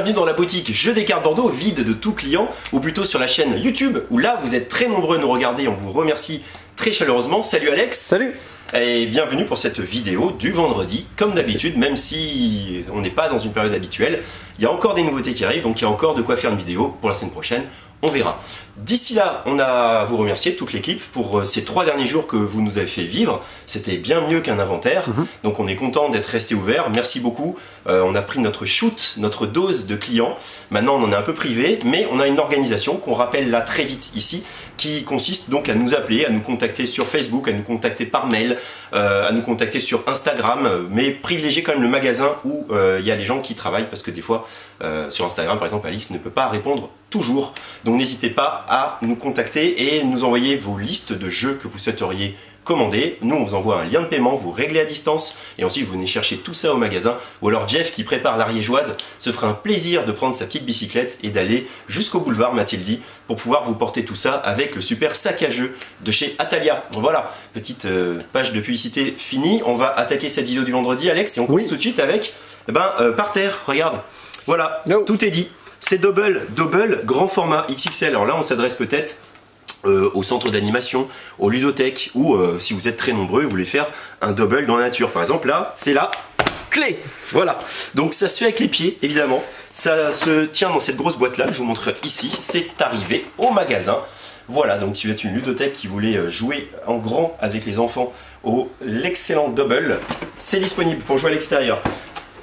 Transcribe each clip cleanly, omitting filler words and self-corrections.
bienvenue dans la boutique Jeux des cartes Bordeaux, vide de tout client, ou plutôt sur la chaîne YouTube, où là vous êtes très nombreux à nous regarder, on vous remercie très chaleureusement. Salut Alex. Salut. Et bienvenue pour cette vidéo du vendredi, comme d'habitude, même si on n'est pas dans une période habituelle, il y a encore des nouveautés qui arrivent, donc il y a encore de quoi faire une vidéo pour la semaine prochaine. On verra. D'ici là, on a à vous remercier, toute l'équipe, pour ces 3 derniers jours que vous nous avez fait vivre. C'était bien mieux qu'un inventaire, donc on est content d'être resté ouvert. Merci beaucoup. On a pris notre shoot, notre dose de clients. Maintenant, on en est un peu privé, mais on a une organisation qu'on rappelle là très vite ici, qui consiste donc à nous appeler, à nous contacter sur Facebook, à nous contacter par mail, à nous contacter sur Instagram, mais privilégier quand même le magasin où il y a les gens qui travaillent, parce que des fois, sur Instagram, par exemple, Alice ne peut pas répondre toujours. Donc n'hésitez pas à nous contacter et nous envoyer vos listes de jeux que vous souhaiteriez commander. Nous, on vous envoie un lien de paiement, vous réglez à distance et ensuite vous venez chercher tout ça au magasin. Ou alors Jeff, qui prépare l'Ariégeoise, se fera un plaisir de prendre sa petite bicyclette et d'aller jusqu'au boulevard, m'a-t-il dit, pour pouvoir vous porter tout ça avec le super sac à jeux de chez Atalia. Voilà, petite page de publicité finie. On va attaquer cette vidéo du vendredi, Alex, et on commence tout de suite avec, par terre, regarde. Voilà, tout est dit. C'est double, grand format XXL. Alors là, on s'adresse peut-être au centre d'animation, aux ludothèques, ou si vous êtes très nombreux, vous voulez faire un double dans la nature. Par exemple, là, c'est la clé. Voilà. Donc ça se fait avec les pieds, évidemment. Ça se tient dans cette grosse boîte-là, que je vous montre ici. C'est arrivé au magasin. Voilà, donc si vous êtes une ludothèque qui voulait jouer en grand avec les enfants au l'excellent double, c'est disponible pour jouer à l'extérieur.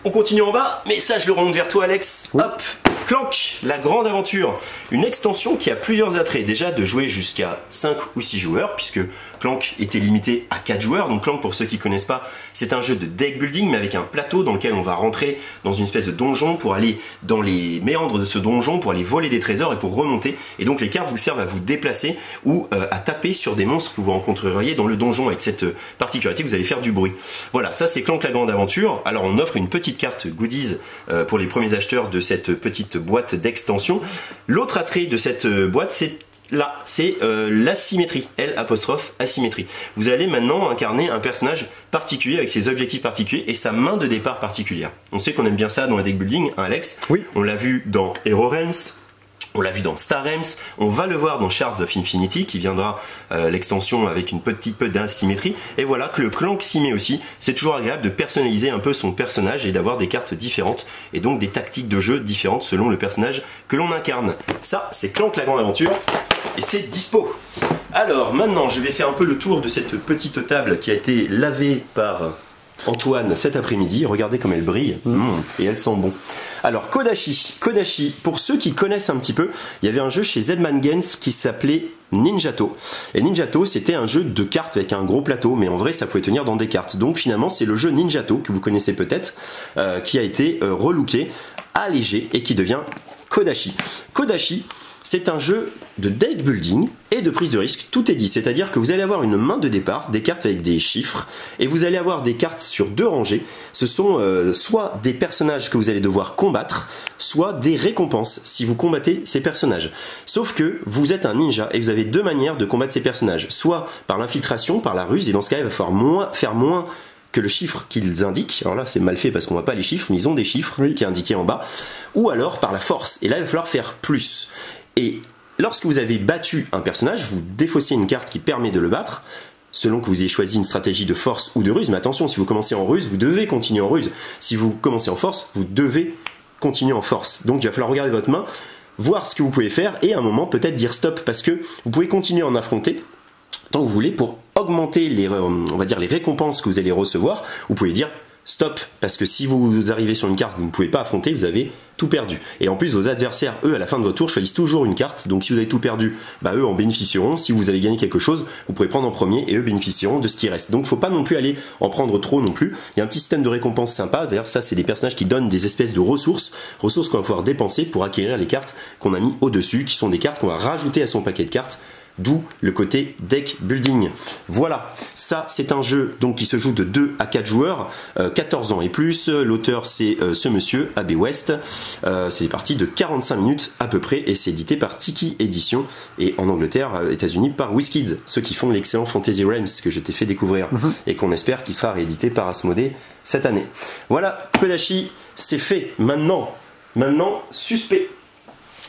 On continue en bas, mais ça je le remonte vers toi Alex. Oui. Hop, Clank, la grande aventure. Une extension qui a plusieurs attraits. Déjà de jouer jusqu'à 5 ou 6 joueurs, puisque Clank était limité à 4 joueurs. Donc Clank, pour ceux qui ne connaissent pas, c'est un jeu de deck building, mais avec un plateau dans lequel on va rentrer dans une espèce de donjon pour aller dans les méandres de ce donjon, pour aller voler des trésors et pour remonter. Et donc les cartes vous servent à vous déplacer ou à taper sur des monstres que vous rencontreriez dans le donjon, avec cette particularité que vous allez faire du bruit. Voilà, ça c'est Clank, la grande aventure. Alors on offre une petite carte goodies pour les premiers acheteurs de cette petite boîte d'extension. L'autre attrait de cette boîte, c'est là, c'est l'asymétrie, L''asymétrie. Vous allez maintenant incarner un personnage particulier avec ses objectifs particuliers et sa main de départ particulière. On sait qu'on aime bien ça dans les deck building, hein, Alex. Oui. On l'a vu dans Hero Realms. On l'a vu dans Star Realms, on va le voir dans Shards of Infinity qui viendra l'extension avec une petite peu d'asymétrie. Et voilà que le Clank s'y met aussi. C'est toujours agréable de personnaliser un peu son personnage et d'avoir des cartes différentes et donc des tactiques de jeu différentes selon le personnage que l'on incarne. Ça, c'est Clank, la grande aventure et c'est dispo. Alors maintenant, je vais faire un peu le tour de cette petite table qui a été lavée par Antoine cet après-midi. Regardez comme elle brille et elle sent bon. Alors Kodachi, pour ceux qui connaissent un petit peu, il y avait un jeu chez Zedman Games qui s'appelait Ninjato. Et Ninjato, c'était un jeu de cartes avec un gros plateau, mais en vrai ça pouvait tenir dans des cartes. Donc finalement c'est le jeu Ninjato, que vous connaissez peut-être, qui a été relooké, allégé et qui devient Kodachi. Kodachi, c'est un jeu de deck building et de prise de risque, tout est dit, c'est-à-dire que vous allez avoir une main de départ, des cartes avec des chiffres, et vous allez avoir des cartes sur 2 rangées. Ce sont soit des personnages que vous allez devoir combattre, soit des récompenses si vous combattez ces personnages. Sauf que vous êtes un ninja et vous avez 2 manières de combattre ces personnages, soit par l'infiltration, par la ruse, et dans ce cas il va falloir faire moins que le chiffre qu'ils indiquent. Alors là c'est mal fait parce qu'on voit pas les chiffres, mais ils ont des chiffres qui est indiqué en bas, ou alors par la force, et là il va falloir faire plus. Et lorsque vous avez battu un personnage, vous défaussez une carte qui permet de le battre, selon que vous ayez choisi une stratégie de force ou de ruse. Mais attention, si vous commencez en ruse, vous devez continuer en ruse. Si vous commencez en force, vous devez continuer en force. Donc il va falloir regarder votre main, voir ce que vous pouvez faire et à un moment peut-être dire stop, parce que vous pouvez continuer à en affronter tant que vous voulez pour augmenter les, on va dire, les récompenses que vous allez recevoir. Vous pouvez dire stop, parce que si vous arrivez sur une carte que vous ne pouvez pas affronter, vous avez tout perdu. Et en plus, vos adversaires, eux, à la fin de votre tour, choisissent toujours une carte. Donc si vous avez tout perdu, eux en bénéficieront. Si vous avez gagné quelque chose, vous pouvez prendre en premier et eux bénéficieront de ce qui reste. Donc il ne faut pas non plus aller en prendre trop non plus. Il y a un petit système de récompense sympa. D'ailleurs, ça, c'est des personnages qui donnent des espèces de ressources qu'on va pouvoir dépenser pour acquérir les cartes qu'on a mis au-dessus, qui sont des cartes qu'on va rajouter à son paquet de cartes. D'où le côté deck building. Voilà, ça c'est un jeu donc qui se joue de 2 à 4 joueurs, 14 ans et plus. L'auteur c'est ce monsieur, AB West. C'est parti de 45 minutes à peu près et c'est édité par Tiki Édition et en Angleterre, États-Unis par WizKids, ceux qui font l'excellent Fantasy Realms que je t'ai fait découvrir et qu'on espère qu'il sera réédité par Asmodée cette année. Voilà, Kodachi, c'est fait. Maintenant, Maintenant, suspect.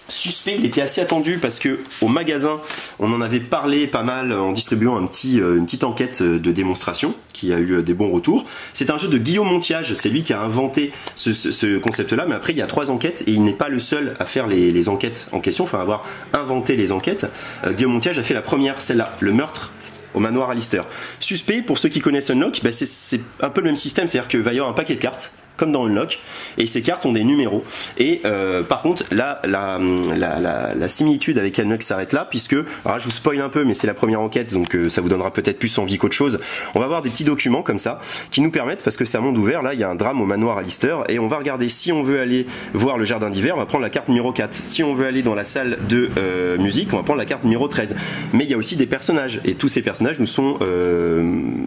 Suspect, il était assez attendu parce que au magasin, on en avait parlé pas mal en distribuant une petite enquête de démonstration qui a eu des bons retours. C'est un jeu de Guillaume Montiage, c'est lui qui a inventé ce concept-là, mais après il y a 3 enquêtes et il n'est pas le seul à faire les enquêtes en question, enfin avoir inventé les enquêtes. Guillaume Montiage a fait la première, celle-là, le meurtre au manoir Alistair. Suspect, pour ceux qui connaissent Unlock, bah c'est un peu le même système, c'est-à-dire qu'il va y avoir un paquet de cartes comme dans Unlock, et ces cartes ont des numéros. Et par contre, là, la similitude avec Unlock s'arrête là, puisque, alors là, je vous spoil un peu, mais c'est la première enquête, donc ça vous donnera peut-être plus envie qu'autre chose. On va avoir des petits documents comme ça, qui nous permettent, parce que c'est un monde ouvert, là, il y a un drame au manoir Alistair, et on va regarder si on veut aller voir le jardin d'hiver, on va prendre la carte numéro 4. Si on veut aller dans la salle de musique, on va prendre la carte numéro 13. Mais il y a aussi des personnages, et tous ces personnages nous sont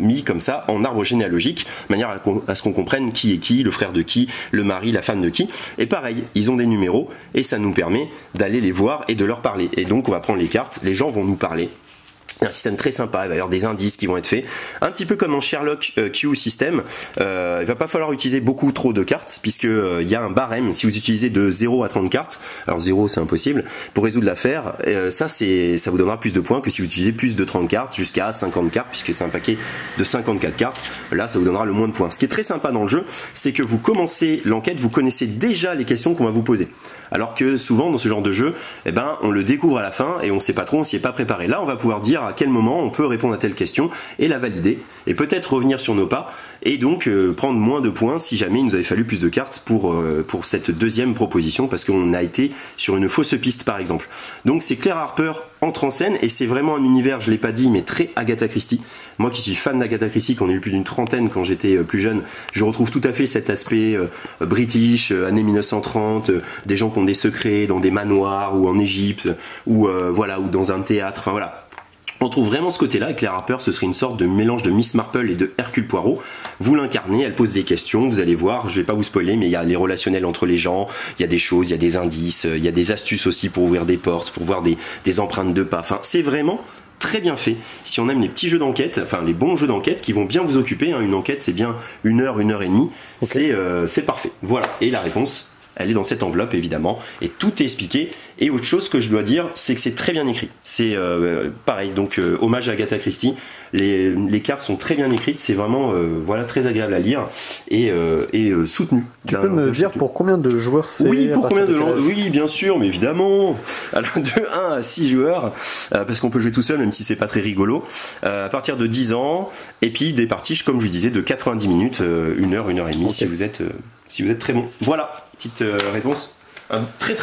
mis comme ça, en arbre généalogique, de manière à ce qu'on comprenne qui est qui, le frère de qui, le mari, la femme de qui. Et pareil, ils ont des numéros et ça nous permet d'aller les voir et de leur parler. Et donc on va prendre les cartes, les gens vont nous parler. Un système très sympa, il va y avoir des indices qui vont être faits, un petit peu comme en Sherlock Q système. Il va pas falloir utiliser beaucoup trop de cartes puisque il y a un barème. Si vous utilisez de 0 à 30 cartes, alors 0 c'est impossible, pour résoudre l'affaire, ça vous donnera plus de points que si vous utilisez plus de 30 cartes jusqu'à 50 cartes, puisque c'est un paquet de 54 cartes. Là ça vous donnera le moins de points. Ce qui est très sympa dans le jeu, c'est que vous commencez l'enquête, vous connaissez déjà les questions qu'on va vous poser. Alors que souvent dans ce genre de jeu, on le découvre à la fin et on sait pas trop, on s'y est pas préparé. Là on va pouvoir dire à quel moment on peut répondre à telle question et la valider, et peut-être revenir sur nos pas et donc prendre moins de points si jamais il nous avait fallu plus de cartes pour cette deuxième proposition, parce qu'on a été sur une fausse piste par exemple. Donc c'est Claire Harper entre en scène, et c'est vraiment un univers, je l'ai pas dit, mais très Agatha Christie. Moi qui suis fan d'Agatha Christie, qu'on a eu plus d'une trentaine quand j'étais plus jeune, je retrouve tout à fait cet aspect british, années 1930, des gens qui ont des secrets dans des manoirs ou en Égypte ou voilà, ou dans un théâtre, enfin voilà. On trouve vraiment ce côté-là, et Claire Harper, ce serait une sorte de mélange de Miss Marple et de Hercule Poirot. Vous l'incarnez, elle pose des questions, vous allez voir, je vais pas vous spoiler, mais il y a les relationnels entre les gens, il y a des choses, il y a des indices, il y a des astuces aussi pour ouvrir des portes, pour voir des empreintes de pas. Enfin, c'est vraiment très bien fait. Si on aime les petits jeux d'enquête, enfin les bons jeux d'enquête qui vont bien vous occuper, hein, une enquête c'est bien 1 heure, 1 heure et demie, okay. C'est parfait. Voilà, et la réponse, elle est dans cette enveloppe évidemment, et tout est expliqué. Et autre chose que je dois dire, c'est que c'est très bien écrit. C'est pareil, donc hommage à Agatha Christie. Les cartes sont très bien écrites, c'est vraiment voilà, très agréable à lire et soutenu. Tu peux me dire pour combien de joueurs c'est? Oui, pour combien de oui, bien sûr, mais évidemment. Alors de 1 à 6 joueurs, parce qu'on peut jouer tout seul, même si c'est pas très rigolo. À partir de 10 ans, et puis des parties, comme je vous disais, de 90 minutes, 1 heure, 1 heure et demie, okay. si vous êtes très bon. Voilà, petite réponse. Un très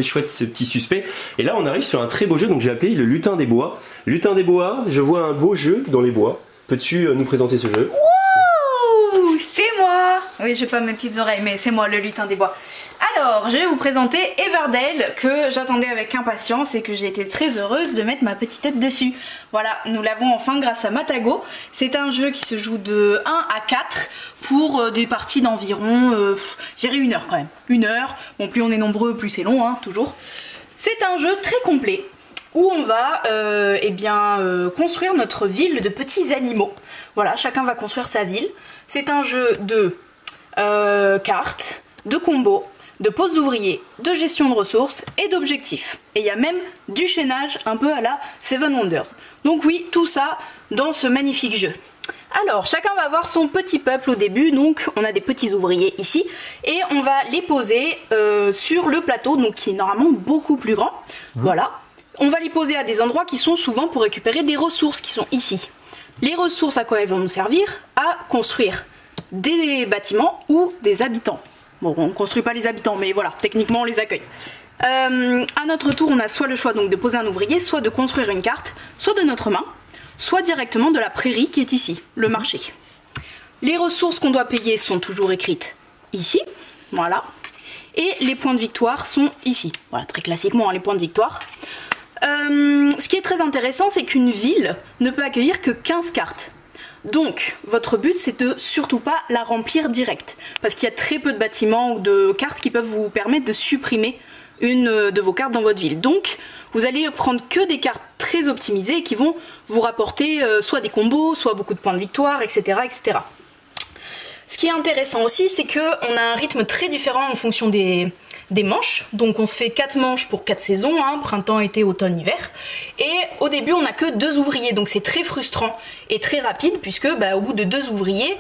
chouette ce petit suspect. Et là on arrive sur un très beau jeu, donc j'ai appelé le Lutin des Bois. Lutin des Bois, je vois un beau jeu dans les bois. Peux-tu nous présenter ce jeu? Wouh, c'est moi. Oui, j'ai pas mes petites oreilles, mais c'est moi le Lutin des Bois. Alors, je vais vous présenter Everdale, que j'attendais avec impatience et que j'ai été très heureuse de mettre ma petite tête dessus. Voilà, nous l'avons enfin grâce à Matago. C'est un jeu qui se joue de 1 à 4 pour des parties d'environ, j'irai 1 heure quand même. 1 heure, bon plus on est nombreux, plus c'est long, hein, toujours. C'est un jeu très complet où on va construire notre ville de petits animaux. Voilà, chacun va construire sa ville. C'est un jeu de cartes, de combos, de poses d'ouvriers, de gestion de ressources et d'objectifs. Et il y a même du chaînage un peu à la Seven Wonders. Donc oui, tout ça dans ce magnifique jeu. Alors, chacun va avoir son petit peuple au début, donc on a des petits ouvriers ici, et on va les poser sur le plateau, donc qui est normalement beaucoup plus grand. Voilà. On va les poser à des endroits qui sont souvent pour récupérer des ressources qui sont ici. Les ressources, à quoi elles vont nous servir? À construire des bâtiments ou des habitants. Bon, on ne construit pas les habitants, mais voilà, techniquement on les accueille. À notre tour, on a soit le choix donc de poser un ouvrier, soit de construire une carte, soit de notre main, soit directement de la prairie qui est ici, le marché. Les ressources qu'on doit payer sont toujours écrites ici, voilà. Et les points de victoire sont ici. Voilà, très classiquement, hein, les points de victoire. Ce qui est très intéressant, c'est qu'une ville ne peut accueillir que 15 cartes. Donc, votre but, c'est de surtout pas la remplir direct. Parce qu'il y a très peu de bâtiments ou de cartes qui peuvent vous permettre de supprimer une de vos cartes dans votre ville. Donc, vous allez prendre que des cartes très optimisées qui vont vous rapporter soit des combos, soit beaucoup de points de victoire, etc., etc. Ce qui est intéressant aussi, c'est qu'on a un rythme très différent en fonction des manches. Donc on se fait 4 manches pour 4 saisons, hein, printemps, été, automne, hiver. Et au début, on n'a que 2 ouvriers, donc c'est très frustrant et très rapide, puisque au bout de 2 ouvriers,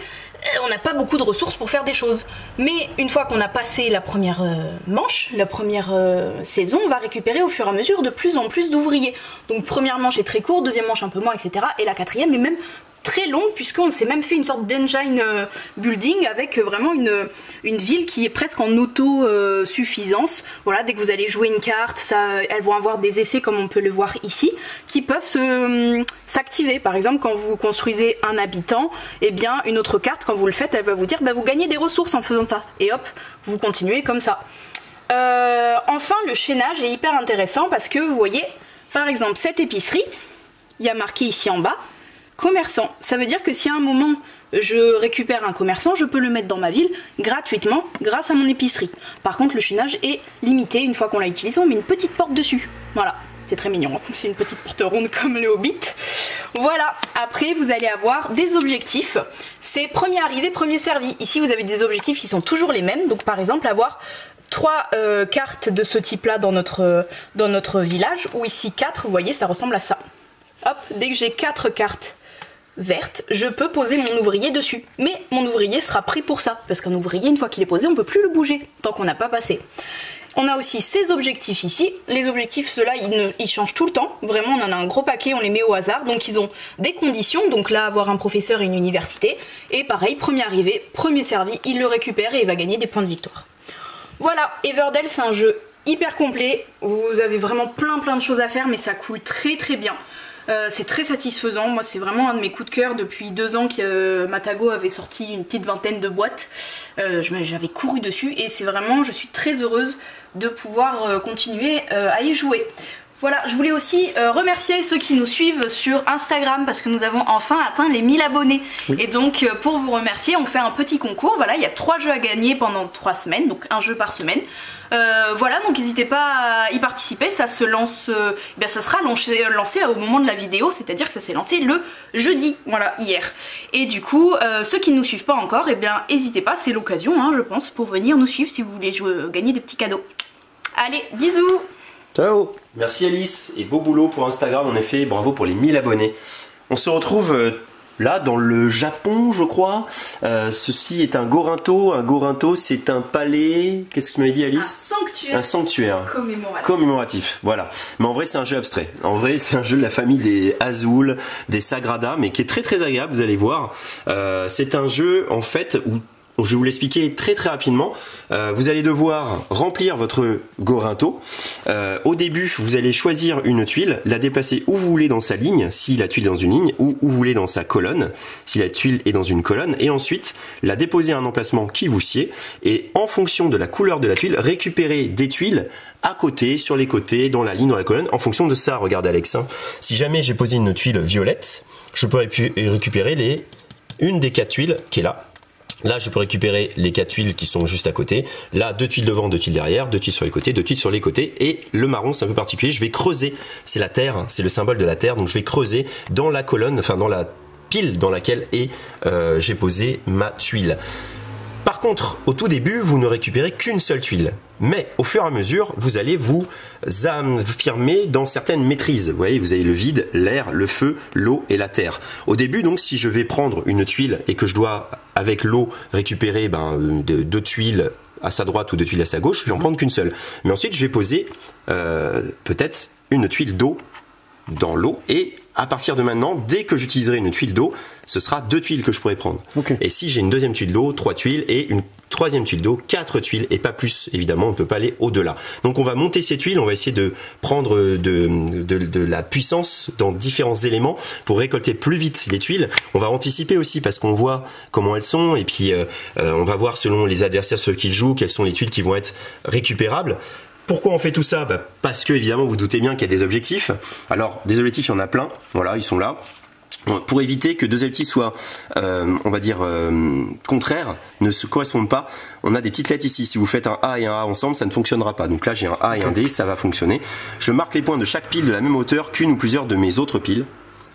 on n'a pas beaucoup de ressources pour faire des choses. Mais une fois qu'on a passé la première manche, la première saison, on va récupérer au fur et à mesure de plus en plus d'ouvriers. Donc première manche est très courte, deuxième manche un peu moins, etc. Et la quatrième est même très longue, puisqu'on s'est même fait une sorte d'engine building avec vraiment une ville qui est presque en autosuffisance. Voilà, dès que vous allez jouer une carte, elles vont avoir des effets comme on peut le voir ici, qui peuvent s'activer. Par exemple, quand vous construisez un habitant, eh bien une autre carte, quand vous le faites, elle va vous dire vous gagnez des ressources en faisant ça. Et hop, vous continuez comme ça. Enfin, le chaînage est hyper intéressant parce que vous voyez, par exemple, cette épicerie, il y a marqué ici en bas commerçant. Ça veut dire que si à un moment je récupère un commerçant, je peux le mettre dans ma ville gratuitement grâce à mon épicerie. Par contre, le chaînage est limité. Une fois qu'on l'a utilisé, on met une petite porte dessus. Voilà, c'est très mignon. C'est une petite porte ronde comme le Hobbit. Voilà, après vous allez avoir des objectifs. C'est premier arrivé, premier servi. Ici, vous avez des objectifs qui sont toujours les mêmes. Donc par exemple, avoir 3 cartes de ce type-là dans notre village, ou ici 4, vous voyez, ça ressemble à ça. Hop, dès que j'ai 4 cartes verte, je peux poser mon ouvrier dessus. Mais mon ouvrier sera pris pour ça, parce qu'un ouvrier, une fois qu'il est posé, on ne peut plus le bouger, tant qu'on n'a pas passé. On a aussi ces objectifs ici. Les objectifs, ceux-là, ils changent tout le temps. Vraiment, on en a un gros paquet, on les met au hasard. Donc ils ont des conditions, donc là, avoir un professeur et une université. Et pareil, premier arrivé, premier servi, il le récupère et il va gagner des points de victoire. Voilà, Everdell, c'est un jeu hyper complet. Vous avez vraiment plein de choses à faire, mais ça coule très bien. C'est très satisfaisant. Moi, c'est vraiment un de mes coups de cœur depuis 2 ans que Matago avait sorti une petite vingtaine de boîtes. J'avais couru dessus et c'est vraiment, je suis très heureuse de pouvoir continuer à y jouer. Voilà, je voulais aussi remercier ceux qui nous suivent sur Instagram parce que nous avons enfin atteint les 1000 abonnés. Oui. Et donc pour vous remercier, on fait un petit concours. Voilà, il y a 3 jeux à gagner pendant 3 semaines, donc un jeu par semaine. Voilà, donc n'hésitez pas à y participer, ça se lance, ça sera lancé au moment de la vidéo, c'est-à-dire que ça s'est lancé le jeudi, voilà, hier. Et du coup, ceux qui ne nous suivent pas encore, n'hésitez pas, c'est l'occasion, hein, je pense, pour venir nous suivre si vous voulez gagner des petits cadeaux. Allez, bisous! Ciao! Merci Alice et beau boulot pour Instagram, en effet, bravo pour les 1000 abonnés. On se retrouve là dans le Japon, je crois. Ceci est un Gorinto. Un Gorinto, c'est un palais. Qu'est-ce que tu m'avais dit, Alice? Un sanctuaire. Un sanctuaire. Commémoratif. Voilà. Mais en vrai, c'est un jeu abstrait. En vrai, c'est un jeu de la famille des Azul, des Sagrada, mais qui est très agréable, vous allez voir. C'est un jeu, en fait, où je vais vous l'expliquer très rapidement. Vous allez devoir remplir votre Gorinto. Au début, vous allez choisir une tuile, la déplacer où vous voulez dans sa ligne, si la tuile est dans une ligne, ou où vous voulez dans sa colonne, si la tuile est dans une colonne, et ensuite la déposer à un emplacement qui vous sied, et en fonction de la couleur de la tuile, récupérer des tuiles à côté, sur les côtés, dans la ligne, dans la colonne, en fonction de ça. Regardez Alex, hein. Si jamais j'ai posé une tuile violette, je peux récupérer une des 4 tuiles qui est là. Là, je peux récupérer les 4 tuiles qui sont juste à côté. Là, 2 tuiles devant, 2 tuiles derrière, 2 tuiles sur les côtés, 2 tuiles sur les côtés. Et le marron, c'est un peu particulier. Je vais creuser. C'est la terre, c'est le symbole de la terre. Donc, je vais creuser dans la colonne, enfin dans la pile dans laquelle j'ai posé ma tuile. Par contre, au tout début, vous ne récupérez qu'une seule tuile. Mais au fur et à mesure, vous allez vous affirmer dans certaines maîtrises. Vous voyez, vous avez le vide, l'air, le feu, l'eau et la terre. Au début, donc, si je vais prendre une tuile et que je dois, avec l'eau, récupérer 2 tuiles à sa droite ou 2 tuiles à sa gauche, je vais en prendre qu'une seule. Mais ensuite, je vais poser peut-être une tuile d'eau dans l'eau, et à partir de maintenant, dès que j'utiliserai une tuile d'eau, ce sera 2 tuiles que je pourrai prendre. Okay. Et si j'ai une deuxième tuile d'eau, 3 tuiles, et une troisième tuile d'eau, 4 tuiles, et pas plus, évidemment, on ne peut pas aller au-delà. Donc on va monter ces tuiles, on va essayer de prendre de la puissance dans différents éléments pour récolter plus vite les tuiles. On va anticiper aussi parce qu'on voit comment elles sont, et puis on va voir selon les adversaires, ceux qui jouent, quelles sont les tuiles qui vont être récupérables. Pourquoi on fait tout ça? Parce que, évidemment, vous doutez bien qu'il y a des objectifs. Alors, des objectifs, il y en a plein. Voilà, ils sont là. Pour éviter que 2 objectifs soient, on va dire, contraires, ne se correspondent pas, on a des petites lettres ici. Si vous faites un A et un A ensemble, ça ne fonctionnera pas. Donc là, j'ai un A et un D, ça va fonctionner. Je marque les points de chaque pile de la même hauteur qu'une ou plusieurs de mes autres piles.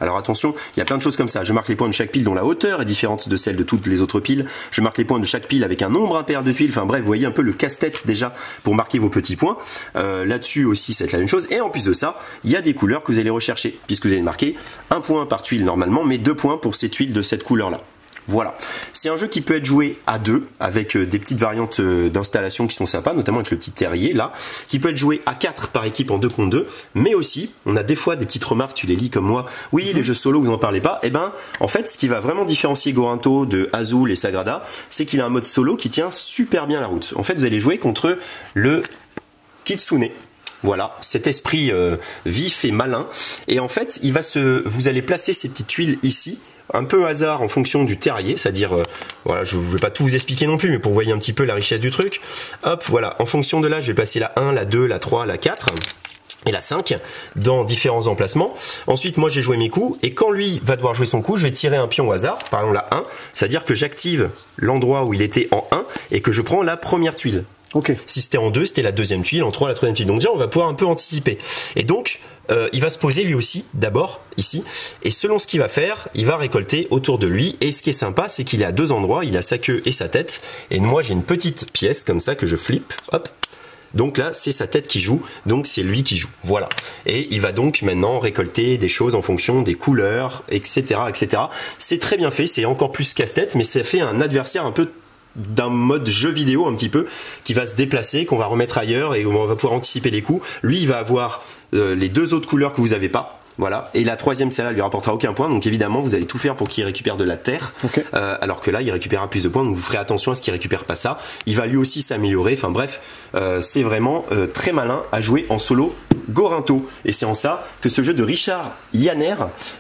Alors attention, il y a plein de choses comme ça. Je marque les points de chaque pile dont la hauteur est différente de celle de toutes les autres piles. Je marque les points de chaque pile avec un nombre impair de tuiles. Enfin bref, vous voyez un peu le casse-tête déjà pour marquer vos petits points. Là-dessus aussi, c'est la même chose. Et en plus de ça, il y a des couleurs que vous allez rechercher, puisque vous allez marquer 1 point par tuile normalement, mais 2 points pour ces tuiles de cette couleur-là. Voilà, c'est un jeu qui peut être joué à 2 avec des petites variantes d'installation qui sont sympas, notamment avec le petit terrier là, qui peut être joué à 4 par équipe en 2 contre 2, mais aussi, on a des fois des petites remarques, tu les lis comme moi, oui les jeux solo vous en parlez pas, et ben en fait ce qui va vraiment différencier Gorinto de Azul et Sagrada, c'est qu'il a un mode solo qui tient super bien la route. En fait vous allez jouer contre le Kitsune. Voilà, cet esprit vif et malin, et en fait vous allez placer ces petites tuiles ici, un peu hasard en fonction du terrier, c'est-à-dire, voilà, je ne vais pas tout vous expliquer non plus, mais pour vous voyez un petit peu la richesse du truc. Hop, voilà, en fonction de là, je vais placer la 1, la 2, la 3, la 4 et la 5 dans différents emplacements. Ensuite, moi, j'ai joué mes coups, et quand lui va devoir jouer son coup, je vais tirer un pion au hasard, par exemple la 1, c'est-à-dire que j'active l'endroit où il était en 1 et que je prends la première tuile. Okay. Si c'était en 2, c'était la deuxième tuile, en 3, la troisième tuile. Donc déjà, on va pouvoir un peu anticiper. Et donc, il va se poser lui aussi, d'abord, ici. Et selon ce qu'il va faire, il va récolter autour de lui. Et ce qui est sympa, c'est qu'il est à 2 endroits. Il a sa queue et sa tête. Et moi, j'ai une petite pièce comme ça que je flippe. Hop. Donc là, c'est sa tête qui joue, donc c'est lui qui joue. Voilà. Et il va donc maintenant récolter des choses en fonction des couleurs, etc. etc. C'est très bien fait, c'est encore plus casse-tête, mais ça fait un adversaire un peu d'un mode jeu vidéo un petit peu, qui va se déplacer, qu'on va remettre ailleurs et on va pouvoir anticiper les coups. Lui, il va avoir les 2 autres couleurs que vous n'avez pas. Voilà. Et la troisième, celle-là, lui rapportera aucun point. Donc évidemment, vous allez tout faire pour qu'il récupère de la terre. Okay. Alors que là, il récupérera plus de points. Donc vous ferez attention à ce qu'il récupère pas ça. Il va lui aussi s'améliorer. Enfin bref, c'est vraiment très malin à jouer en solo Gorinto. Et c'est en ça que ce jeu de Richard Yanner,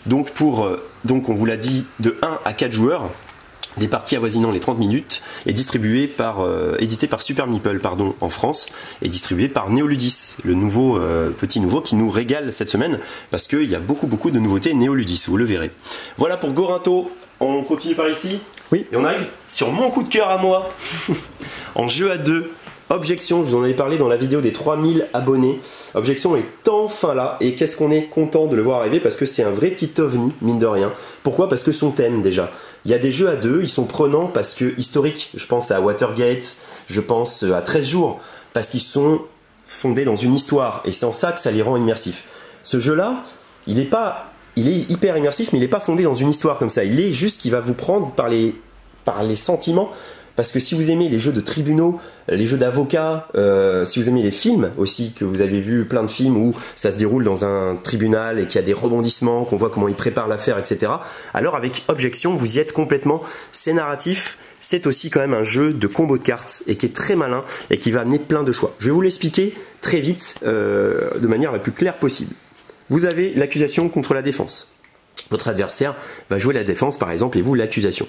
donc on vous l'a dit, de 1 à 4 joueurs, des parties avoisinant les 30 minutes, est édité par Super Meeple en France, et distribué par Néoludis, le petit nouveau qui nous régale cette semaine, parce qu'il y a beaucoup de nouveautés Néoludis, vous le verrez. Voilà pour Gorinto, on continue par ici. Oui. Et on arrive sur mon coup de cœur à moi, en jeu à 2. Objection, je vous en avais parlé dans la vidéo des 3000 abonnés. Objection est enfin là, et qu'est-ce qu'on est content de le voir arriver, parce que c'est un vrai petit ovni, mine de rien. Pourquoi? Parce que son thème déjà. Il y a des jeux à 2, ils sont prenants parce que historiques. Je pense à Watergate, je pense à 13 jours, parce qu'ils sont fondés dans une histoire, et c'est en ça que ça les rend immersifs. Ce jeu-là, il est hyper immersif, mais il n'est pas fondé dans une histoire comme ça. Il est juste qu'il va vous prendre par les sentiments. Parce que si vous aimez les jeux de tribunaux, les jeux d'avocats, si vous aimez les films aussi, que vous avez vu plein de films où ça se déroule dans un tribunal et qu'il y a des rebondissements, qu'on voit comment ils préparent l'affaire, etc. Alors avec Objection, vous y êtes complètement. C'est narratif, c'est aussi quand même un jeu de combo de cartes et qui est très malin et qui va amener plein de choix. Je vais vous l'expliquer très vite, de manière la plus claire possible. Vous avez l'accusation contre la défense. Votre adversaire va jouer la défense par exemple et vous l'accusation.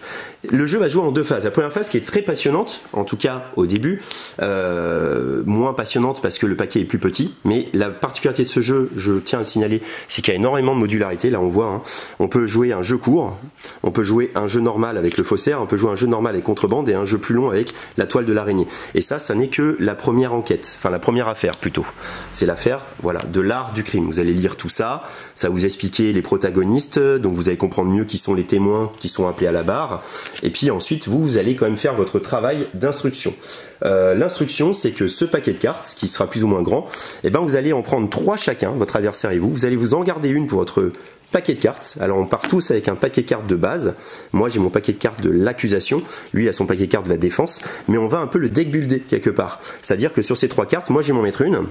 Le jeu va jouer en 2 phases. La première phase qui est très passionnante, en tout cas au début, moins passionnante parce que le paquet est plus petit, mais la particularité de ce jeu, je tiens à le signaler, c'est qu'il y a énormément de modularité. Là on voit, hein, on peut jouer un jeu court, on peut jouer un jeu normal avec le faussaire, on peut jouer un jeu normal avec contrebande et un jeu plus long avec la toile de l'araignée. Et ça n'est que la première enquête, enfin la première affaire plutôt. C'est l'affaire, voilà, de l'art du crime. Vous allez lire tout ça, ça va vous expliquer les protagonistes, donc vous allez comprendre mieux qui sont les témoins qui sont appelés à la barre, et puis ensuite vous allez quand même faire votre travail d'instruction. L'instruction, c'est que ce paquet de cartes, qui sera plus ou moins grand, et ben vous allez en prendre 3 chacun, votre adversaire et vous allez vous en garder une pour votre paquet de cartes. Alors on part tous avec un paquet de cartes de base. Moi j'ai mon paquet de cartes de l'accusation, lui il a son paquet de cartes de la défense, mais on va un peu le deck builder quelque part. C'est-à-dire que sur ces 3 cartes, moi je vais m'en mettre une,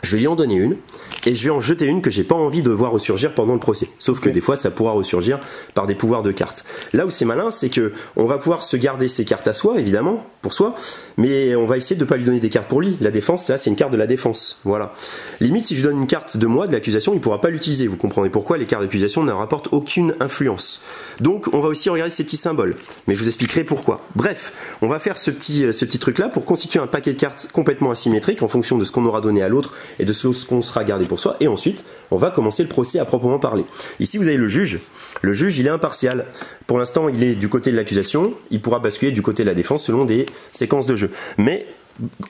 je vais lui en donner une, et je vais en jeter une que j'ai pas envie de voir ressurgir pendant le procès. Sauf que des fois ça pourra ressurgir par des pouvoirs de cartes. Là où c'est malin, c'est que on va pouvoir se garder ses cartes à soi, évidemment, pour soi, mais on va essayer de ne pas lui donner des cartes pour lui. La défense, là c'est une carte de la défense. Voilà. Limite, si je lui donne une carte de moi, de l'accusation, il ne pourra pas l'utiliser. Vous comprenez pourquoi les cartes d'accusation ne rapportent aucune influence. Donc on va aussi regarder ces petits symboles. Mais je vous expliquerai pourquoi. Bref, on va faire ce petit truc là pour constituer un paquet de cartes complètement asymétrique en fonction de ce qu'on aura donné à l'autre et de ce qu'on sera gardé pour soi. Et ensuite, on va commencer le procès à proprement parler. Ici, vous avez le juge. Le juge, il est impartial. Pour l'instant, il est du côté de l'accusation. Il pourra basculer du côté de la défense selon des séquences de jeu. Mais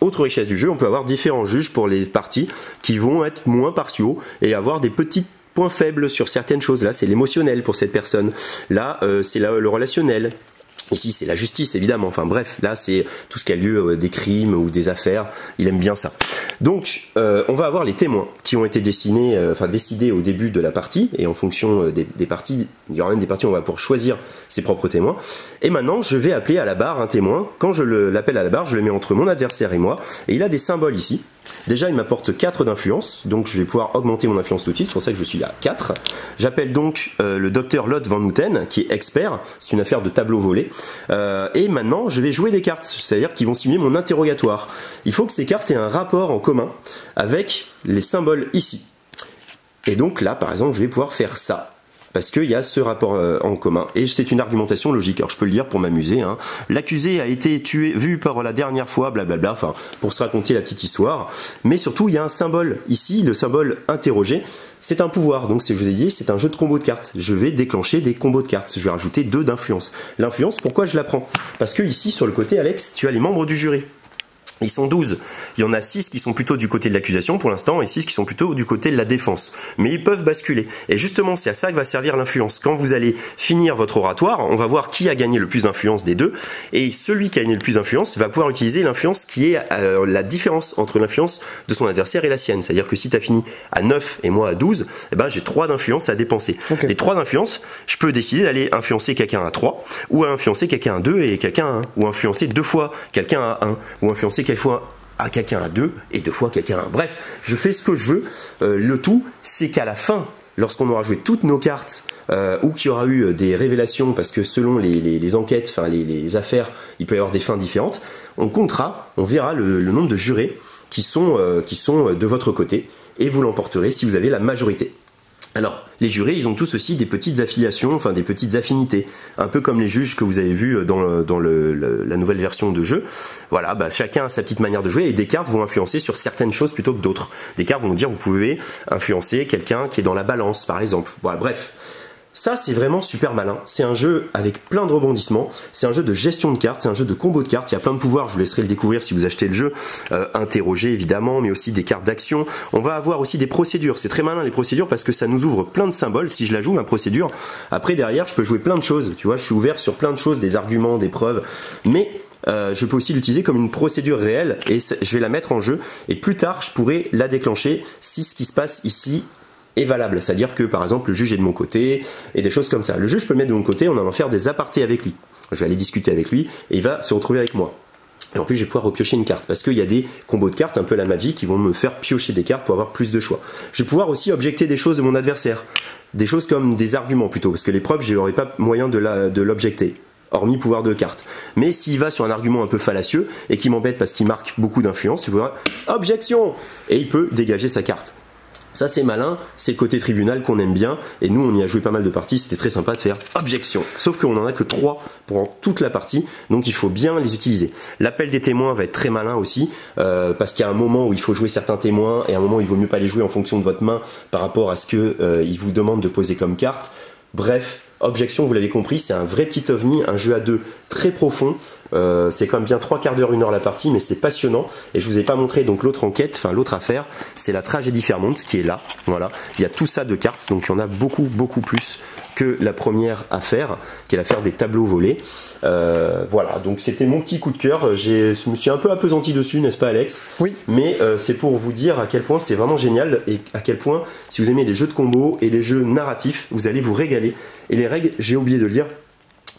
autre richesse du jeu, on peut avoir différents juges pour les parties qui vont être moins partiaux et avoir des petites point faible sur certaines choses. Là, c'est l'émotionnel pour cette personne. Là, c'est le relationnel. Ici, c'est la justice, évidemment. Enfin bref, là, c'est tout ce qui a lieu des crimes ou des affaires. Il aime bien ça. Donc, on va avoir les témoins qui ont été décidés au début de la partie. Et en fonction des parties, il y aura même des parties où on va pouvoir choisir ses propres témoins. Et maintenant, je vais appeler à la barre un témoin. Quand je l'appelle à la barre, je le mets entre mon adversaire et moi. Et il a des symboles ici. Déjà, il m'apporte 4 d'influence, donc je vais pouvoir augmenter mon influence tout de suite, c'est pour ça que je suis à 4. J'appelle donc le docteur Lot Van Houten, qui est expert, c'est une affaire de tableau volé. Et maintenant, je vais jouer des cartes, c'est-à-dire qu'ils vont simuler mon interrogatoire. Il faut que ces cartes aient un rapport en commun avec les symboles ici. Et donc là, par exemple, je vais pouvoir faire ça. Parce qu'il y a ce rapport en commun. Et c'est une argumentation logique. Alors je peux le lire pour m'amuser. Hein. L'accusé a été vu par la dernière fois, blablabla, enfin, pour se raconter la petite histoire. Mais surtout, il y a un symbole ici, le symbole interrogé. C'est un pouvoir. Donc, je vous ai dit, c'est un jeu de combos de cartes. Je vais déclencher des combos de cartes. Je vais rajouter 2 d'influence. L'influence, pourquoi je la prends? Parce que ici, sur le côté, Alex, tu as les membres du jury. Ils sont 12. Il y en a 6 qui sont plutôt du côté de l'accusation pour l'instant et 6 qui sont plutôt du côté de la défense. Mais ils peuvent basculer. Et justement, c'est à ça que va servir l'influence. Quand vous allez finir votre oratoire, on va voir qui a gagné le plus d'influence des deux. Et celui qui a gagné le plus d'influence va pouvoir utiliser l'influence qui est la différence entre l'influence de son adversaire et la sienne. C'est-à-dire que si tu as fini à 9 et moi à 12, eh ben, j'ai 3 d'influence à dépenser. Okay. Les 3 d'influence, je peux décider d'aller influencer quelqu'un à 3, ou à influencer quelqu'un à 2 et quelqu'un à 1, ou influencer 2 fois quelqu'un à 1, ou influencer fois à quelqu'un à 2 et 2 fois quelqu'un à 1. Bref, je fais ce que je veux. Le tout, c'est qu'à la fin, lorsqu'on aura joué toutes nos cartes ou qu'il y aura eu des révélations, parce que selon les enquêtes, enfin les affaires, il peut y avoir des fins différentes, on comptera, on verra le nombre de jurés qui sont de votre côté et vous l'emporterez si vous avez la majorité. Alors, les jurés, ils ont tous aussi des petites affiliations, enfin des petites affinités, un peu comme les juges que vous avez vus dans la nouvelle version de jeu. Voilà, bah, chacun a sa petite manière de jouer et des cartes vont influencer sur certaines choses plutôt que d'autres. Des cartes vont dire vous pouvez influencer quelqu'un qui est dans la balance, par exemple. Voilà, bref. Ça, c'est vraiment super malin. C'est un jeu avec plein de rebondissements. C'est un jeu de gestion de cartes. C'est un jeu de combo de cartes. Il y a plein de pouvoirs. Je vous laisserai le découvrir si vous achetez le jeu. Interroger, évidemment, mais aussi des cartes d'action. On va avoir aussi des procédures. C'est très malin, les procédures, parce que ça nous ouvre plein de symboles. Si je la joue, ma procédure, après, derrière, je peux jouer plein de choses. Tu vois, je suis ouvert sur plein de choses, des arguments, des preuves. Mais je peux aussi l'utiliser comme une procédure réelle et je vais la mettre en jeu. Et plus tard, je pourrai la déclencher si ce qui se passe ici est valable, c'est-à-dire que par exemple le juge est de mon côté et des choses comme ça. Le juge, je peux le mettre de mon côté en allant faire des apartés avec lui. Je vais aller discuter avec lui et il va se retrouver avec moi. Et en plus, je vais pouvoir repiocher une carte parce qu'il y a des combos de cartes un peu la magie qui vont me faire piocher des cartes pour avoir plus de choix. Je vais pouvoir aussi objecter des choses de mon adversaire, des choses comme des arguments plutôt, parce que les preuves, je n'aurai pas moyen de l'objecter. Hormis pouvoir de carte. Mais s'il va sur un argument un peu fallacieux et qui m'embête parce qu'il marque beaucoup d'influence, tu vois, objection, et il peut dégager sa carte. Ça, c'est malin, c'est le côté tribunal qu'on aime bien, et nous on y a joué pas mal de parties, c'était très sympa de faire objection. Sauf qu'on en a que 3 pendant toute la partie, donc il faut bien les utiliser. L'appel des témoins va être très malin aussi, parce qu'il y a un moment où il faut jouer certains témoins, et un moment où il vaut mieux pas les jouer en fonction de votre main par rapport à ce qu'il vous demande de poser comme carte. Bref, objection, vous l'avez compris, c'est un vrai petit ovni, un jeu à 2 très profond. C'est quand même bien 3 quarts d'heure, 1 heure la partie, mais c'est passionnant. Et je vous ai pas montré donc l'autre enquête, enfin l'autre affaire, c'est la tragédie Fairmont qui est là. Voilà, il y a tout ça de cartes, donc il y en a beaucoup plus que la première affaire, qui est l'affaire des tableaux volés. Voilà, donc c'était mon petit coup de cœur. Je me suis un peu appesanti dessus, n'est-ce pas, Alex? Oui. Mais c'est pour vous dire à quel point c'est vraiment génial et à quel point, si vous aimez les jeux de combo et les jeux narratifs, vous allez vous régaler. Et les règles, j'ai oublié de le dire,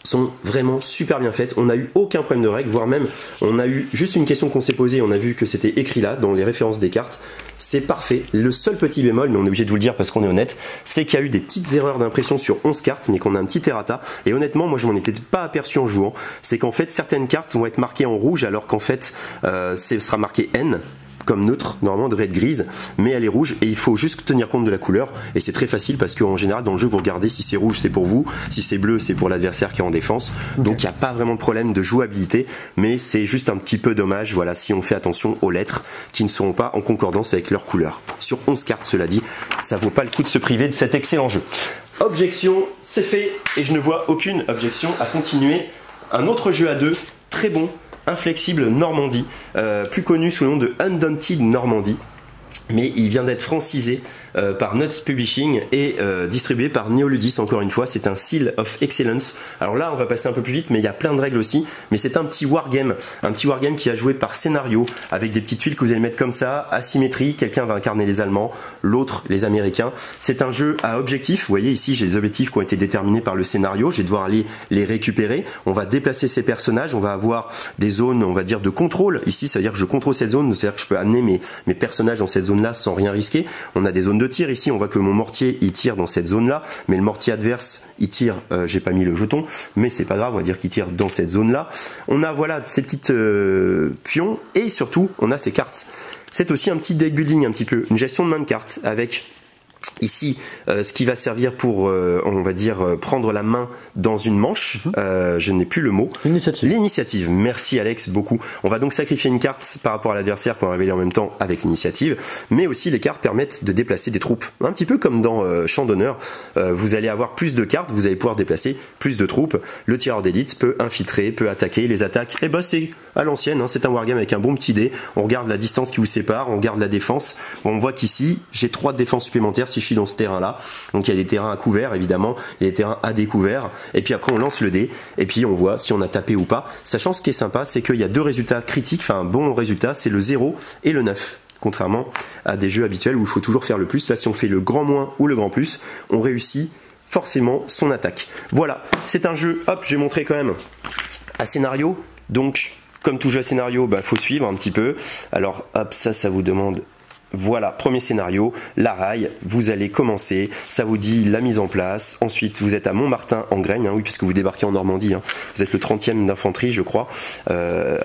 sont vraiment super bien faites. On n'a eu aucun problème de règles, voire même on a eu juste une question qu'on s'est posée, on a vu que c'était écrit là dans les références des cartes. C'est parfait. Le seul petit bémol, mais on est obligé de vous le dire parce qu'on est honnête, c'est qu'il y a eu des petites erreurs d'impression sur 11 cartes, mais qu'on a un petit errata. Et honnêtement, moi je m'en étais pas aperçu en jouant. C'est qu'en fait certaines cartes vont être marquées en rouge alors qu'en fait ce sera marqué N comme neutre, normalement devrait être grise, mais elle est rouge et il faut juste tenir compte de la couleur et c'est très facile parce qu'en général dans le jeu vous regardez si c'est rouge c'est pour vous, si c'est bleu c'est pour l'adversaire qui est en défense, donc il n'y a pas vraiment de problème de jouabilité, mais c'est juste un petit peu dommage, voilà, si on fait attention aux lettres qui ne seront pas en concordance avec leur couleur. Sur 11 cartes, cela dit, ça vaut pas le coup de se priver de cet excellent jeu. Objection, c'est fait et je ne vois aucune objection à continuer. Un autre jeu à 2, très bon, Inflexible Normandie, plus connu sous le nom de Undaunted Normandie. mais il vient d'être francisé par Nuts Publishing et distribué par Neoludis. Encore une fois, c'est un Seal of Excellence. Alors là, on va passer un peu plus vite, mais il y a plein de règles aussi. Mais c'est un petit wargame qui a joué par scénario, avec des petites tuiles que vous allez mettre comme ça, asymétrie. Quelqu'un va incarner les Allemands, l'autre les Américains. C'est un jeu à objectifs. Vous voyez ici, j'ai des objectifs qui ont été déterminés par le scénario. Je vais devoir aller les récupérer. On va déplacer ces personnages. On va avoir des zones, on va dire, de contrôle. Ici, ça veut dire que je contrôle cette zone. C'est-à-dire que je peux amener mes personnages dans cette zone-là sans rien risquer. On a des zones de tir ici, on voit que mon mortier il tire dans cette zone là, mais le mortier adverse il tire, j'ai pas mis le jeton, mais c'est pas grave, on va dire qu'il tire dans cette zone là. On a voilà ces petites pions et surtout on a ces cartes. C'est aussi un petit deck building, un petit peu une gestion de main de cartes avec ici ce qui va servir pour on va dire prendre la main dans une manche. Je n'ai plus le mot. L'initiative. Merci Alex, beaucoup. On va donc sacrifier une carte par rapport à l'adversaire pour révéler en même temps avec l'initiative, mais aussi les cartes permettent de déplacer des troupes, un petit peu comme dans Champ d'honneur. Vous allez avoir plus de cartes, vous allez pouvoir déplacer plus de troupes. Le tireur d'élite peut infiltrer, peut attaquer. Les attaques, et bah c'est à l'ancienne, hein, c'est un wargame avec un bon petit dé. On regarde la distance qui vous sépare, on regarde la défense. On voit qu'ici j'ai 3 défenses supplémentaires si je suis dans ce terrain là. Donc il y a des terrains à couvert évidemment, il y a des terrains à découvert, et puis après on lance le dé et puis on voit si on a tapé ou pas. Sachant ce qui est sympa, c'est qu'il y a 2 résultats critiques, enfin un bon résultat, c'est le 0 et le 9. Contrairement à des jeux habituels où il faut toujours faire le plus. Là si on fait le grand moins ou le grand plus, on réussit forcément son attaque. Voilà, c'est un jeu, hop, j'ai montré quand même à scénario, donc comme tout jeu à scénario, faut suivre un petit peu. Alors hop, ça vous demande. Voilà, premier scénario, la raille, vous allez commencer, ça vous dit la mise en place, ensuite vous êtes à Montmartin en Graigne, oui puisque vous débarquez en Normandie, vous êtes le 30e d'infanterie je crois,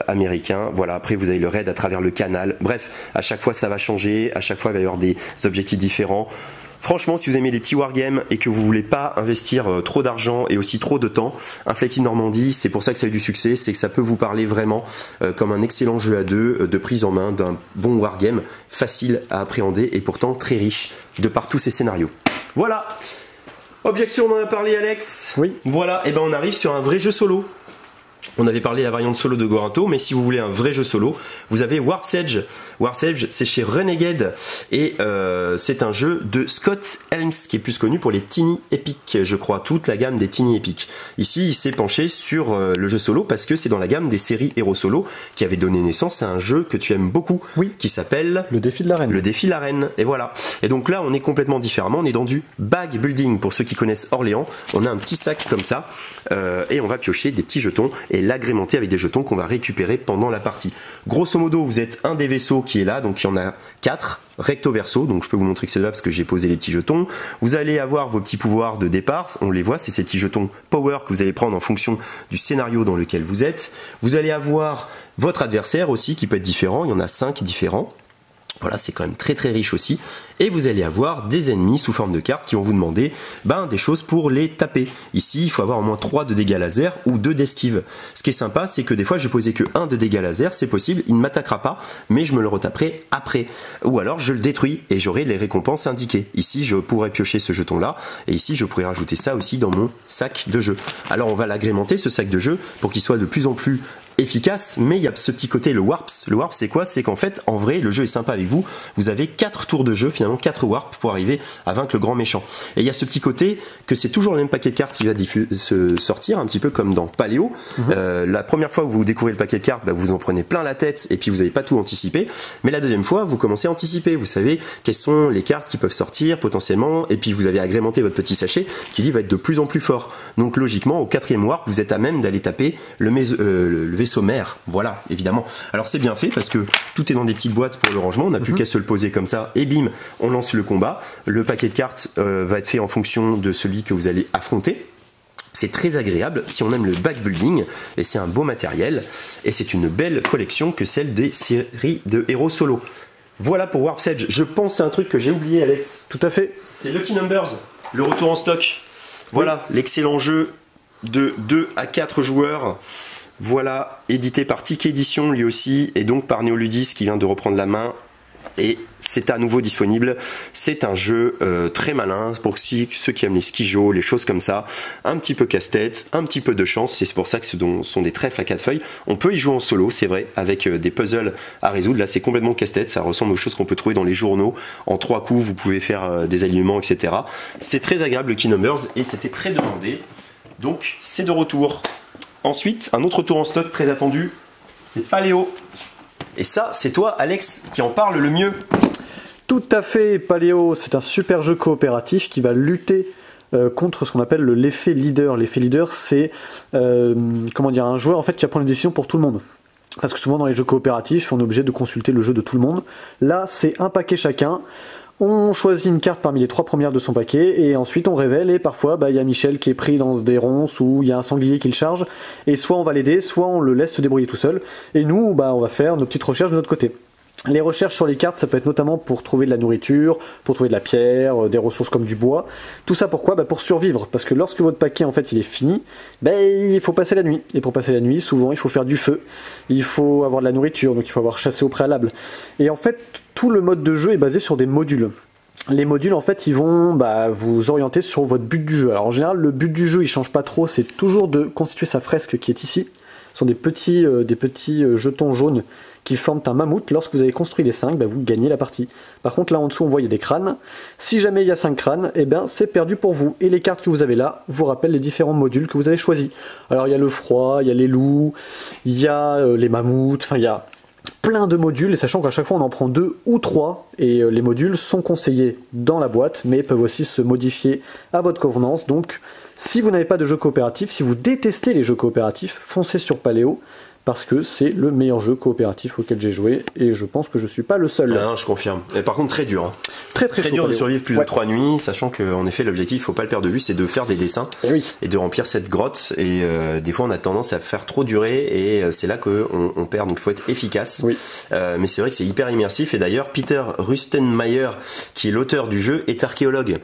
américain, voilà, après vous avez le raid à travers le canal, bref, à chaque fois ça va changer, à chaque fois il va y avoir des objectifs différents. Franchement, si vous aimez les petits wargames et que vous voulez pas investir trop d'argent et aussi trop de temps, Inflected Normandie, c'est pour ça que ça a eu du succès, c'est que ça peut vous parler vraiment comme un excellent jeu à deux, de prise en main d'un bon wargame, facile à appréhender et pourtant très riche de par tous ces scénarios. Voilà. Objection, on en a parlé Alex. Oui. Voilà, et ben on arrive sur un vrai jeu solo. On avait parlé de la variante solo de Gorinto, mais si vous voulez un vrai jeu solo, vous avez Warp's Edge. Warp's Edge, c'est chez Renegade et c'est un jeu de Scott Helms qui est plus connu pour les Tiny Epic, je crois, toute la gamme des Tiny Epic. Ici, il s'est penché sur le jeu solo parce que c'est dans la gamme des séries Héros Solo qui avait donné naissance à un jeu que tu aimes beaucoup, oui, qui s'appelle Le Défi de l'Arène. Le Défi de l'Arène, et voilà. Et donc là, on est complètement différemment, on est dans du bag building. Pour ceux qui connaissent Orléans, on a un petit sac comme ça et on va piocher des petits jetons et l'agrémenter avec des jetons qu'on va récupérer pendant la partie. Grosso modo, vous êtes un des vaisseaux qui est là, donc il y en a 4 recto verso, donc je peux vous montrer que c'est là parce que j'ai posé les petits jetons. Vous allez avoir vos petits pouvoirs de départ, on les voit, c'est ces petits jetons power que vous allez prendre en fonction du scénario dans lequel vous êtes. Vous allez avoir votre adversaire aussi qui peut être différent, il y en a 5 différents. Voilà, c'est quand même très très riche aussi. Et vous allez avoir des ennemis sous forme de cartes qui vont vous demander des choses pour les taper. Ici, il faut avoir au moins 3 de dégâts laser ou 2 d'esquive. Ce qui est sympa, c'est que des fois, je vais poser que 1 de dégâts laser, c'est possible, il ne m'attaquera pas, mais je me le retaperai après. Ou alors, je le détruis et j'aurai les récompenses indiquées. Ici, je pourrais piocher ce jeton-là, et ici, je pourrais rajouter ça aussi dans mon sac de jeu. Alors, on va l'agrémenter, ce sac de jeu, pour qu'il soit de plus en plus efficace, mais il y a ce petit côté, le warps. Le warp, c'est quoi? C'est qu'en fait, en vrai, le jeu est sympa avec vous. Vous avez 4 tours de jeu, finalement 4 warps pour arriver à vaincre le grand méchant. Et il y a ce petit côté que c'est toujours le même paquet de cartes qui va se sortir, un petit peu comme dans Paléo. La première fois que vous découvrez le paquet de cartes, vous en prenez plein la tête et puis vous n'avez pas tout anticipé. Mais la deuxième fois, vous commencez à anticiper. Vous savez quelles sont les cartes qui peuvent sortir potentiellement, et puis vous avez agrémenté votre petit sachet qui lui va être de plus en plus fort. Donc logiquement, au 4e warp, vous êtes à même d'aller taper le vaisseau mère, voilà, évidemment. Alors c'est bien fait parce que tout est dans des petites boîtes pour le rangement, on n'a plus qu'à se le poser comme ça et bim, on lance le combat. Le paquet de cartes va être fait en fonction de celui que vous allez affronter. C'est très agréable si on aime le backbuilding et c'est un beau matériel et c'est une belle collection que celle des séries de héros solo. Voilà pour Warp's Edge. Je pense à un truc que j'ai oublié, Alex. Tout à fait. C'est Lucky Numbers, le retour en stock. Voilà, l'excellent jeu de 2 à 4 joueurs. Voilà, édité par Tic Édition lui aussi, et donc par Neoludis qui vient de reprendre la main. et c'est à nouveau disponible. C'est un jeu très malin pour ceux qui aiment les skijo, les choses comme ça. Un petit peu casse-tête, un petit peu de chance, c'est pour ça que ce sont des trèfles à 4 feuilles. On peut y jouer en solo, c'est vrai, avec des puzzles à résoudre. Là, c'est complètement casse-tête, ça ressemble aux choses qu'on peut trouver dans les journaux. En 3 coups, vous pouvez faire des alignements, etc. C'est très agréable le Key Numbers et c'était très demandé. Donc, c'est de retour. Ensuite, un autre tour en stock très attendu, c'est Paléo. Et ça, c'est toi, Alex, qui en parle le mieux. Tout à fait, Paléo, c'est un super jeu coopératif qui va lutter contre ce qu'on appelle l'effet leader. L'effet leader, c'est comment dire, un joueur en fait qui va prendre les décisions pour tout le monde. Parce que souvent dans les jeux coopératifs, on est obligé de consulter le jeu de tout le monde. Là, c'est un paquet chacun. On choisit une carte parmi les 3 premières de son paquet et ensuite on révèle et parfois il y a Michel qui est pris dans des ronces ou il y a un sanglier qui le charge et soit on va l'aider, soit on le laisse se débrouiller tout seul et nous on va faire nos petites recherches de notre côté. Les recherches sur les cartes, ça peut être notamment pour trouver de la nourriture, pour trouver de la pierre, des ressources comme du bois. Tout ça pourquoi ? Pour survivre. Parce que lorsque votre paquet en fait il est fini, il faut passer la nuit. Et pour passer la nuit, souvent il faut faire du feu. Il faut avoir de la nourriture, donc il faut avoir chassé au préalable. Et en fait, tout le mode de jeu est basé sur des modules. Les modules en fait ils vont vous orienter sur votre but du jeu. Alors en général le but du jeu il change pas trop, c'est toujours de constituer sa fresque qui est ici. Ce sont des petits jetons jaunes qui forment un mammouth. Lorsque vous avez construit les 5, vous gagnez la partie. Par contre là en dessous on voit il y a des crânes. Si jamais il y a 5 crânes, c'est perdu pour vous. Et les cartes que vous avez là vous rappellent les différents modules que vous avez choisis. Alors il y a le froid, il y a les loups, il y a les mammouths, il y a plein de modules, et sachant qu'à chaque fois on en prend 2 ou 3, et les modules sont conseillés dans la boîte, mais peuvent aussi se modifier à votre convenance. Donc si vous n'avez pas de jeu coopératif, si vous détestez les jeux coopératifs, foncez sur Paléo, parce que c'est le meilleur jeu coopératif auquel j'ai joué, et je pense que je suis pas le seul. Non, je confirme. Mais par contre très dur. Très dur de survivre plus de 3 nuits, sachant qu'en effet l'objectif, faut pas le perdre de vue, c'est de faire des dessins et de remplir cette grotte, et des fois on a tendance à faire trop durer, et c'est là qu'on perd, donc il faut être efficace. Mais c'est vrai que c'est hyper immersif, et d'ailleurs Peter Rustenmeyer, qui est l'auteur du jeu, est archéologue.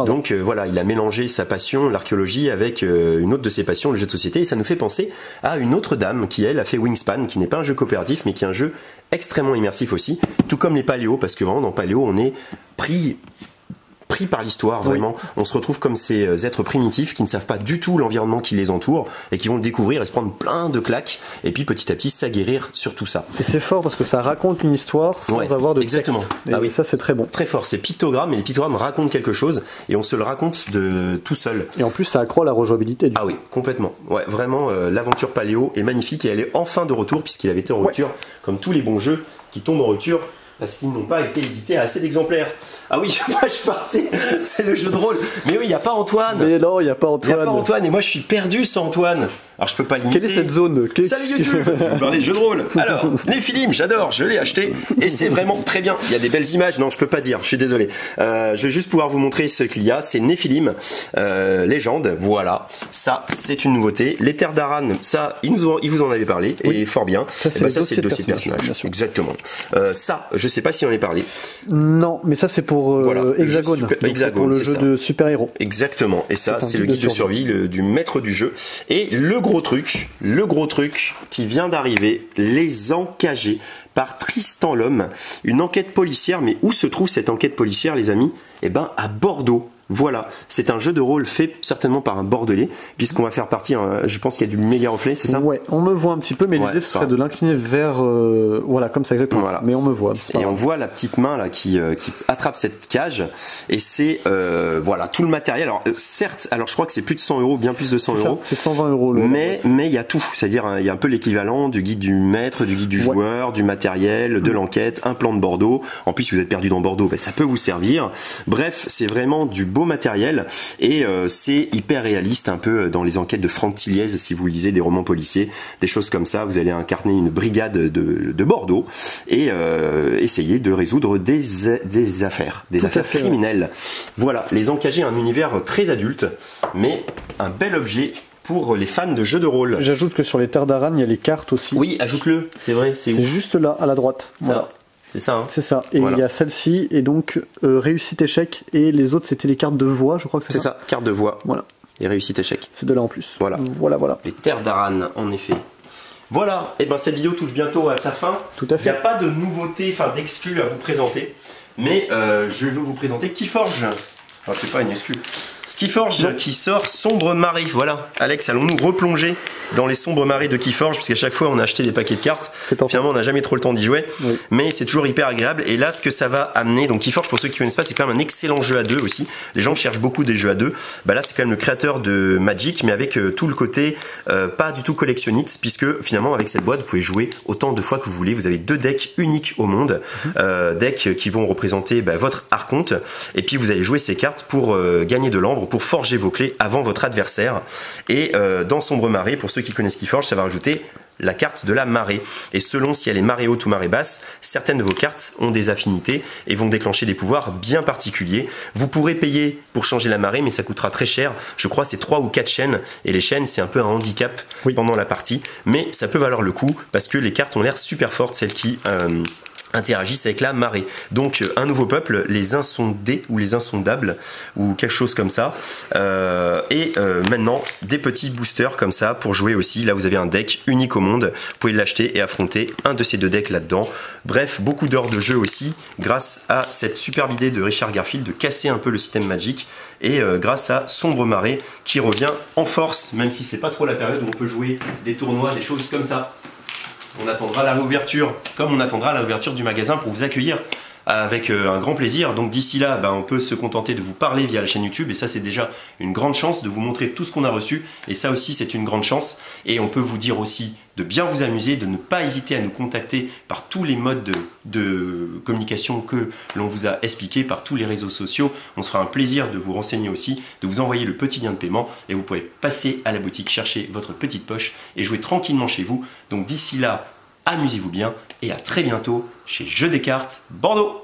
Donc voilà, il a mélangé sa passion, l'archéologie, avec une autre de ses passions, le jeu de société, et ça nous fait penser à une autre dame qui elle a fait Wingspan, qui n'est pas un jeu coopératif mais qui est un jeu extrêmement immersif aussi, tout comme les Paléo, parce que vraiment dans Paléo on est pris par l'histoire, vraiment. On se retrouve comme ces êtres primitifs qui ne savent pas du tout l'environnement qui les entoure et qui vont le découvrir et se prendre plein de claques et puis petit à petit s'aguerrir sur tout ça. Et c'est fort parce que ça raconte une histoire sans avoir de texte. Et ça c'est très bon. Très fort, c'est pictogramme, et les pictogrammes racontent quelque chose et on se le raconte de tout seul. Et en plus ça accroît la rejouabilité du coup. Oui, complètement. Ouais, vraiment l'aventure Paléo est magnifique et elle est enfin de retour puisqu'il avait été en rupture, comme tous les bons jeux qui tombent en rupture. Parce qu'ils n'ont pas été édités à assez d'exemplaires. Ah oui, moi je partais, c'est le jeu de rôle. Mais oui, il n'y a pas Antoine. Mais non, il n'y a pas Antoine. Il n'y a pas Antoine, et moi je suis perdu sans Antoine. Alors je peux pas l'imiter. Quelle est cette zone? Salut YouTube. Je vais vous parler de jeux de rôle. Alors, Néphilim, j'adore, je l'ai acheté et c'est vraiment très bien. Il y a des belles images, non je peux pas dire, je suis désolé. Je vais juste pouvoir vous montrer ce qu'il y a. C'est Néphilim, légende, voilà. Ça c'est une nouveauté. Les Terres d'Aran, ça ils vous en avaient parlé, et fort bien. Ça c'est le dossier de personnage. Exactement. Ça, je sais pas si on en a parlé. Non, mais ça c'est pour Hexagone. Hexagone, pour le jeu de super-héros. Exactement. Et ça c'est le guide de survie du maître du jeu. Et le gros truc qui vient d'arriver, Les Encagés par Tristan Lhomme, une enquête policière. Mais où se trouve cette enquête policière, les amis? À Bordeaux. Voilà, c'est un jeu de rôle fait certainement par un Bordelais, puisqu'on va faire partie, je pense qu'il y a du méga reflet, c'est ça? Ouais, on me voit un petit peu, mais l'idée serait de l'incliner vers, voilà, comme ça exactement. Voilà. Mais on me voit. Et on voit la petite main là qui attrape cette cage, et c'est voilà tout le matériel. Alors certes, alors je crois que c'est plus de 100 €, bien plus de 100 €. C'est 120 €. Mais il y a tout, c'est-à-dire il y a un peu l'équivalent du guide du maître, du guide du joueur, du matériel, de l'enquête, un plan de Bordeaux. En plus, si vous êtes perdu dans Bordeaux, ça peut vous servir. Bref, c'est vraiment du beau matériel, et c'est hyper réaliste, un peu dans les enquêtes de Franck Tilliez. Si vous lisez des romans policiers, des choses comme ça, vous allez incarner une brigade de Bordeaux et essayer de résoudre des affaires criminelles. Voilà, Les Encagés, un univers très adulte, mais un bel objet pour les fans de jeux de rôle. J'ajoute que sur les Terres d'Aran, il y a les cartes aussi. Oui, ajoute-le, c'est vrai. C'est juste là, à la droite. Voilà. C'est ça, hein. C'est ça. Et il y a celle-ci, et donc réussite échec, et les autres c'était les cartes de voix, je crois que c'est ça. C'est ça, carte de voix. Voilà. Et réussite échec. C'est de là en plus. Voilà. Voilà. Les Terres d'Aran, en effet. Voilà, et ben cette vidéo touche bientôt à sa fin. Tout à Il n'y a fait. pas de nouveauté, enfin d'exclus à vous présenter, mais je vais vous présenter Keyforge. Enfin, c'est pas une exclu. Keyforge qui sort Sombre Marée. Voilà, Alex, allons-nous replonger dans les sombres marées de Keyforge, parce qu'à chaque fois on a acheté des paquets de cartes. Finalement, on n'a jamais trop le temps d'y jouer, oui. Mais c'est toujours hyper agréable. Et là, ce que ça va amener, donc Keyforge, pour ceux qui ne connaissent pas, c'est quand même un excellent jeu à deux aussi. Les gens cherchent beaucoup des jeux à deux. Bah là, c'est quand même le créateur de Magic, mais avec tout le côté pas du tout collectionniste, puisque finalement, avec cette boîte, vous pouvez jouer autant de fois que vous voulez. Vous avez 2 decks uniques au monde, decks qui vont représenter votre archonte, et puis vous allez jouer ces cartes pour gagner de l'ambre, pour forger vos clés avant votre adversaire. Et dans Sombre Marée, pour ceux qui connaissent Keyforge, ça va rajouter la carte de la marée. Et selon si elle est marée haute ou marée basse, certaines de vos cartes ont des affinités et vont déclencher des pouvoirs bien particuliers. Vous pourrez payer pour changer la marée, mais ça coûtera très cher. Je crois c'est 3 ou 4 chaînes, et les chaînes c'est un peu un handicap pendant la partie, mais ça peut valoir le coup parce que les cartes ont l'air super fortes, celles qui interagissent avec la marée. Donc un nouveau peuple, les insondés ou les insondables ou quelque chose comme ça, maintenant des petits boosters comme ça pour jouer aussi. Là vous avez un deck unique au monde, vous pouvez l'acheter et affronter un de ces 2 decks là-dedans. Bref, beaucoup d'heures de jeu aussi grâce à cette superbe idée de Richard Garfield de casser un peu le système Magic, et grâce à Sombre Marée qui revient en force, même si c'est pas trop la période où on peut jouer des tournois, des choses comme ça. On attendra la réouverture, comme on attendra la réouverture du magasin pour vous accueillir avec un grand plaisir. Donc d'ici là, on peut se contenter de vous parler via la chaîne YouTube, et ça c'est déjà une grande chance de vous montrer tout ce qu'on a reçu, et ça aussi c'est une grande chance. Et on peut vous dire aussi de bien vous amuser, de ne pas hésiter à nous contacter par tous les modes de communication que l'on vous a expliqué, par tous les réseaux sociaux. On se fera un plaisir de vous renseigner aussi, de vous envoyer le petit lien de paiement, et vous pouvez passer à la boutique, chercher votre petite poche et jouer tranquillement chez vous. Donc d'ici là, amusez-vous bien, et à très bientôt chez Jeux des Cartes Bordeaux.